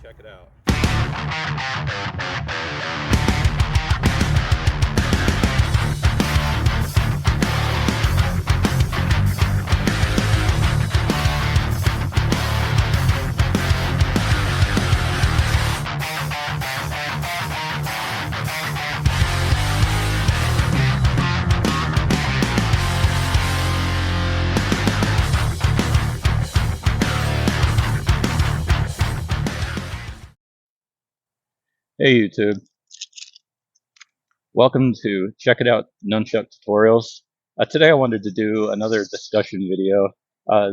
check it out. Hey YouTube, welcome to Check It Out Nunchuck Tutorials. Today I wanted to do another discussion video.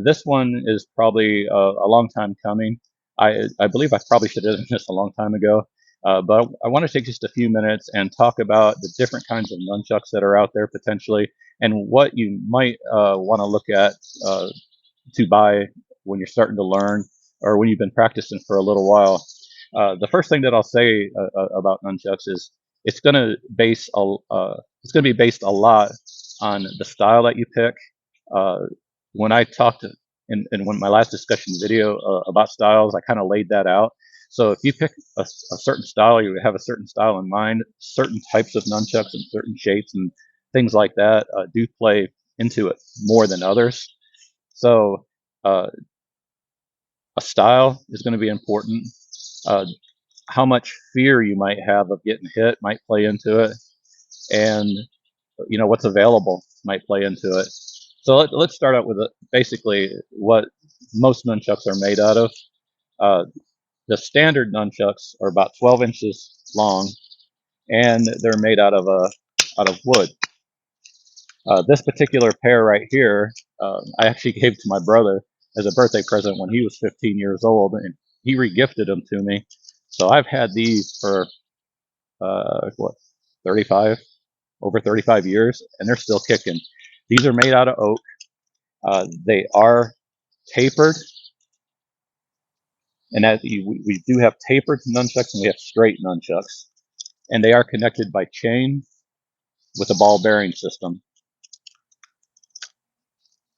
This one is probably a long time coming. I believe I probably should have done this a long time ago, but I want to take just a few minutes and talk about the different kinds of nunchucks that are out there potentially, and what you might want to look at to buy when you're starting to learn or when you've been practicing for a little while. The first thing that I'll say about nunchucks is it's going to it's going to be based a lot on the style that you pick. Uh, when I talked in my last discussion video about styles, I kind of laid that out. So if you pick a certain style, you have a certain style in mind. Certain types of nunchucks and certain shapes and things like that do play into it more than others. So uh, a style is going to be important. Uh, how much fear you might have of getting hit might play into it, and what's available might play into it. So let's start out with basically what most nunchucks are made out of. Uh, the standard nunchucks are about 12 inches long, and they're made out of wood. This particular pair right here, I actually gave to my brother as a birthday present when he was 15 years old, and he regifted them to me. So I've had these for what, 35, over 35 years, and they're still kicking. These are made out of oak. They are tapered, and we do have tapered nunchucks and we have straight nunchucks, and they are connected by chain with a ball bearing system.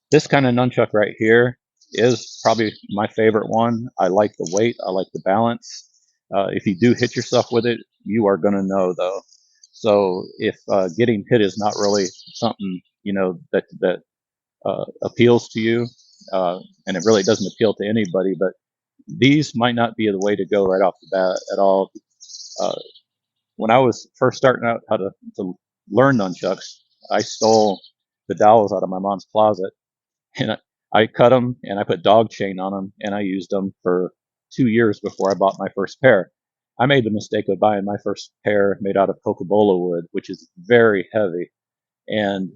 This kind of nunchuck right here is probably my favorite one. I like the weight. I like the balance. If you do hit yourself with it, you are going to know though. So if getting hit is not really something that appeals to you, and it really doesn't appeal to anybody, but these might not be the way to go right off the bat at all. Uh, when I was first starting out how to learn nunchucks, I stole the dowels out of my mom's closet, and I cut them and I put dog chain on them, and I used them for 2 years before I bought my first pair. I made the mistake of buying my first pair made out of coca-cola wood, which is very heavy, and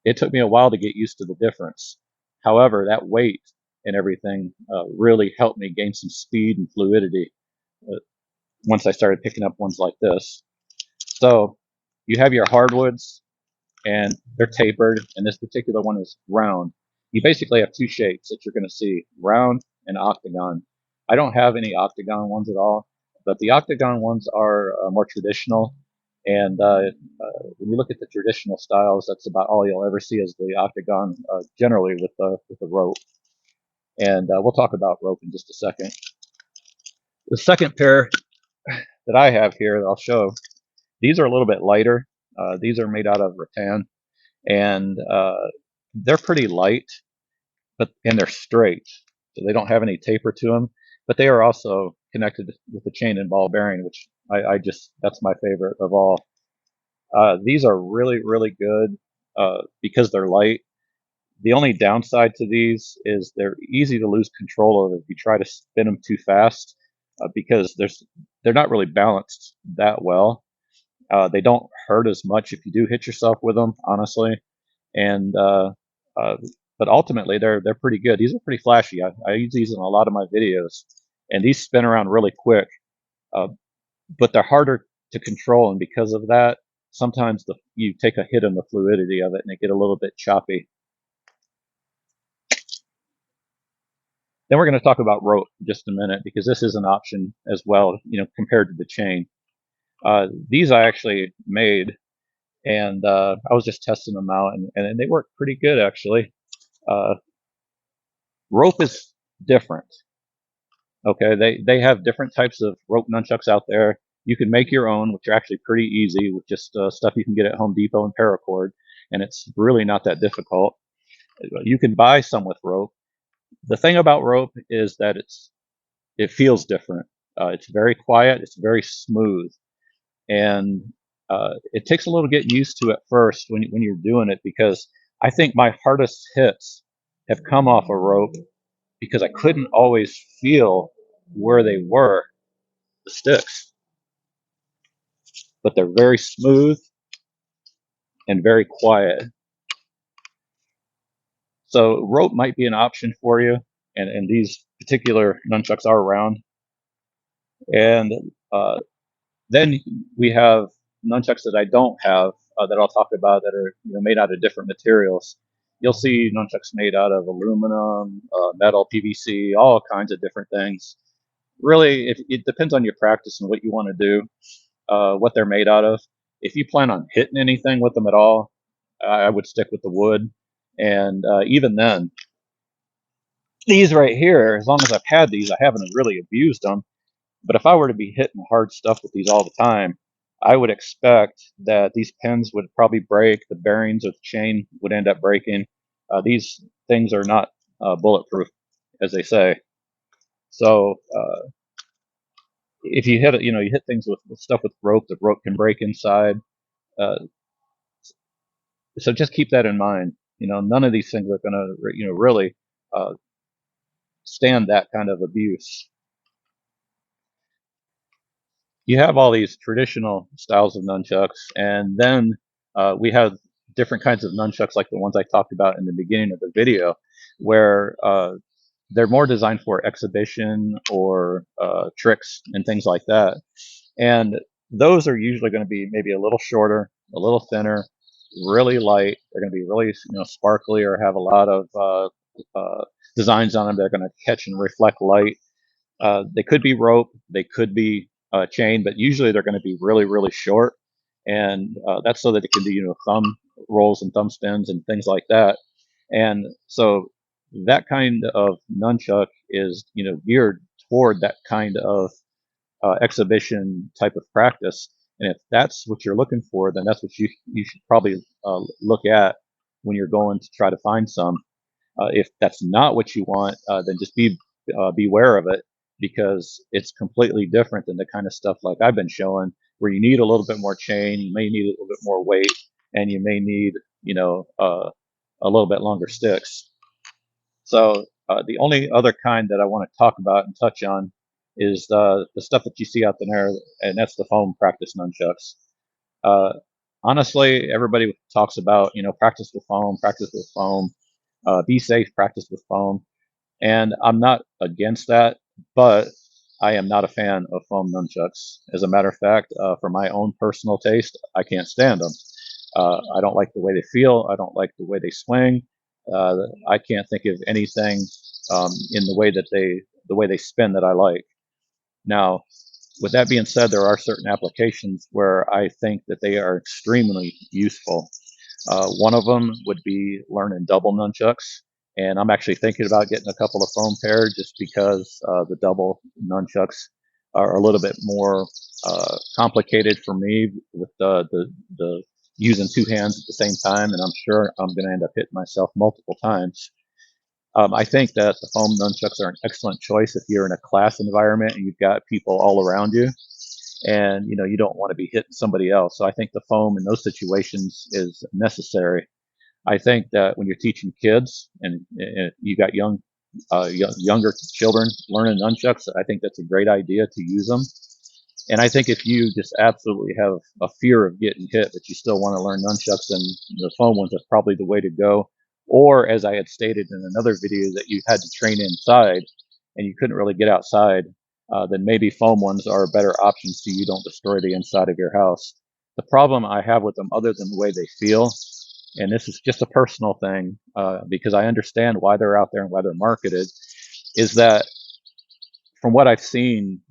it took me a while to get used to the difference. However, that weight and everything really helped me gain some speed and fluidity once I started picking up ones like this. So you have your hardwoods, and they're tapered, and this particular one is round. You basically have two shapes that you're going to see, round and octagon. I don't have any octagon ones at all, but the octagon ones are more traditional. And when you look at the traditional styles, that's about all you'll ever see is the octagon, generally with the rope. And we'll talk about rope in just a second. The second pair that I have here that I'll show, these are a little bit lighter. These are made out of rattan, and they're pretty light, and they're straight, so they don't have any taper to them. But they are also connected with the chain and ball bearing, which I just, that's my favorite of all. These are really good because they're light. The only downside to these is they're easy to lose control of if you try to spin them too fast, because they're not really balanced that well. They don't hurt as much if you do hit yourself with them, honestly. And uh, but ultimately they're pretty good. These are pretty flashy. I use these in a lot of my videos, and these spin around really quick. Uh, but they're harder to control, and because of that, sometimes you take a hit on the fluidity of it, and they get a little bit choppy. Then we're going to talk about rope in just a minute, because this is an option as well, compared to the chain. These I actually made, and I was just testing them out, and they work pretty good actually. Uh, rope is different. Okay, they have different types of rope nunchucks out there. You can make your own, which are actually pretty easy with just stuff you can get at Home Depot and paracord, and it's really not that difficult. You can buy some with rope. The thing about rope is that it feels different. It's very quiet. It's very smooth, and it takes a little get used to at first when you're doing it, because I think my hardest hits have come off a rope because I couldn't always feel where they were, the sticks, but they're very smooth and very quiet. So rope might be an option for you, and these particular nunchucks are round. And then we have nunchucks that I don't have, that I'll talk about, that are made out of different materials. You'll see nunchucks made out of aluminum, metal, PVC, all kinds of different things. Really, it depends on your practice and what you want to do, what they're made out of. If you plan on hitting anything with them at all, I would stick with the wood. And even then, these right here, as long as I've had these, I haven't really abused them. But if I were to be hitting hard stuff with these all the time, I would expect that these pins would probably break. The bearings of the chain would end up breaking. These things are not bulletproof, as they say. So if you hit it, you hit things with stuff with rope. The rope can break inside. Uh, so just keep that in mind. None of these things are going to, really uh, stand that kind of abuse. You have all these traditional styles of nunchucks, and then we have different kinds of nunchucks like the ones I talked about in the beginning of the video, where they're more designed for exhibition or tricks and things like that. And those are usually going to be maybe a little shorter, a little thinner, really light. They're going to be really sparkly, or have a lot of designs on them that are going to catch and reflect light. They could be rope, they could be chain, but usually they're going to be really, really short, and that's so that it can do thumb rolls and thumb spins and things like that. And so that kind of nunchuck is geared toward that kind of exhibition type of practice. And if that's what you're looking for, then that's what you should probably look at when you're going to try to find some. If that's not what you want, then just beware of it, because it's completely different than the kind of stuff like I've been showing, where you need a little bit more chain, you may need a little bit more weight, and you may need a little bit longer sticks. So the only other kind that I want to talk about and touch on is the stuff that you see out there, and that's the foam practice nunchucks. Uh, Honestly, everybody talks about practice with foam, be safe, practice with foam. And I'm not against that, but I am not a fan of foam nunchucks. As a matter of fact, for my own personal taste, I can't stand them. I don't like the way they feel. I don't like the way they swing. I can't think of anything in the way they spin that I like. Now, with that being said, there are certain applications where I think that they are extremely useful. One of them would be learning double nunchucks, and I'm actually thinking about getting a couple of foam pairs, just because the double nunchucks are a little bit more complicated for me with the using two hands at the same time, and I'm sure I'm going to end up hitting myself multiple times. I think that the foam nunchucks are an excellent choice if you're in a class environment and you've got people all around you, and you don't want to be hitting somebody else. So I think the foam in those situations is necessary. I think that when you're teaching kids, and you got younger children learning nunchucks, I think that's a great idea to use them. And I think if you just absolutely have a fear of getting hit, but you still want to learn nunchucks, then the foam ones are probably the way to go. Or, as I had stated in another video, that you had to train inside and you couldn't really get outside, then maybe foam ones are a better option, so you don't destroy the inside of your house. The problem I have with them, other than the way they feel, and this is just a personal thing, because I understand why they're out there and why they're marketed, is that from what I've seen,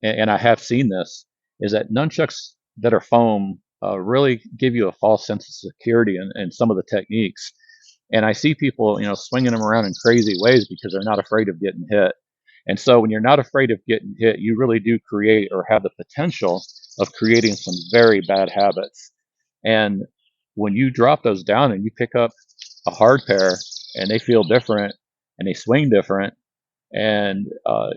and I have seen this, is that nunchucks that are foam really give you a false sense of security in some of the techniques. And I see people, swinging them around in crazy ways because they're not afraid of getting hit. And so when you're not afraid of getting hit, you really do create or have the potential of creating some very bad habits. And when you drop those down and you pick up a hard pair and they feel different and they swing different, and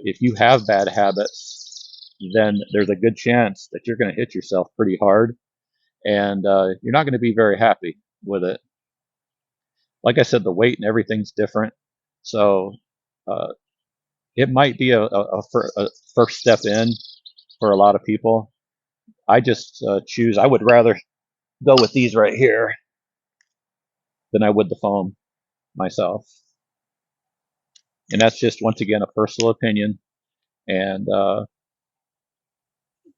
if you have bad habits, then there's a good chance that you're going to hit yourself pretty hard, and you're not going to be very happy with it. Like I said, the weight and everything's different, so uh, it might be a first step in for a lot of people. I just choose. I would rather go with these right here than I would the foam myself, and that's just once again a personal opinion. And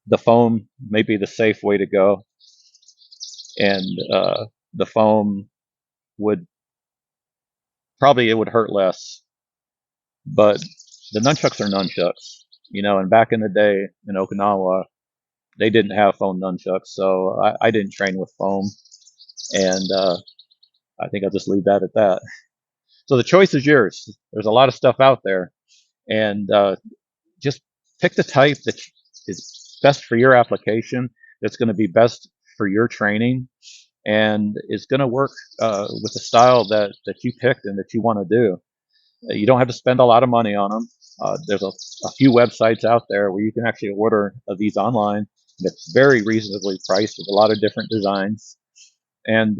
the foam may be the safe way to go, and the foam would probably, it would hurt less. But the nunchucks are nunchucks, and back in the day in Okinawa, they didn't have foam nunchucks, so I didn't train with foam, and I think I'll just leave that at that. So the choice is yours. There's a lot of stuff out there, and just pick the type that is best for your application, that's going to be best for your training, and is going to work with the style that you picked and that you want to do. You don't have to spend a lot of money on them. There's a few websites out there where you can actually order these online. It's very reasonably priced with a lot of different designs, and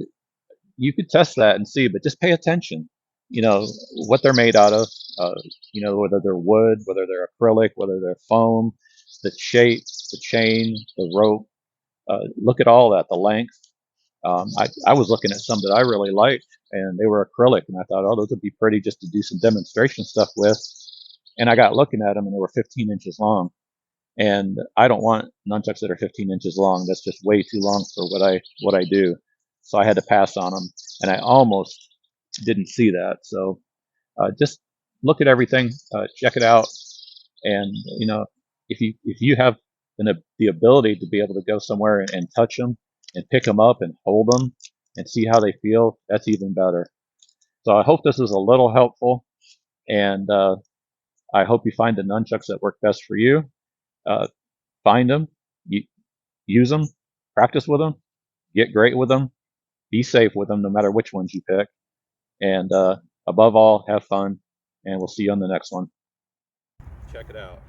you could test that and see. But just pay attention. What they're made out of. Uh, whether they're wood, whether they're acrylic, whether they're foam, the shape, the chain, the rope. Look at all that. The length. I was looking at some that I really liked, and they were acrylic, and I thought, oh, those would be pretty just to do some demonstration stuff with. And I got looking at them, and they were 15 inches long. And I don't want nunchucks that are 15 inches long. That's just way too long for what I do. So I had to pass on them, and I almost didn't see that. So just look at everything, check it out, and if you have the ability to be able to go somewhere and touch them and pick them up and hold them and see how they feel, that's even better. So I hope this is a little helpful, and I hope you find the nunchucks that work best for you. Uh, find them, use them, practice with them, get great with them, be safe with them no matter which ones you pick, and above all, have fun. And we'll see you on the next one. Check it out.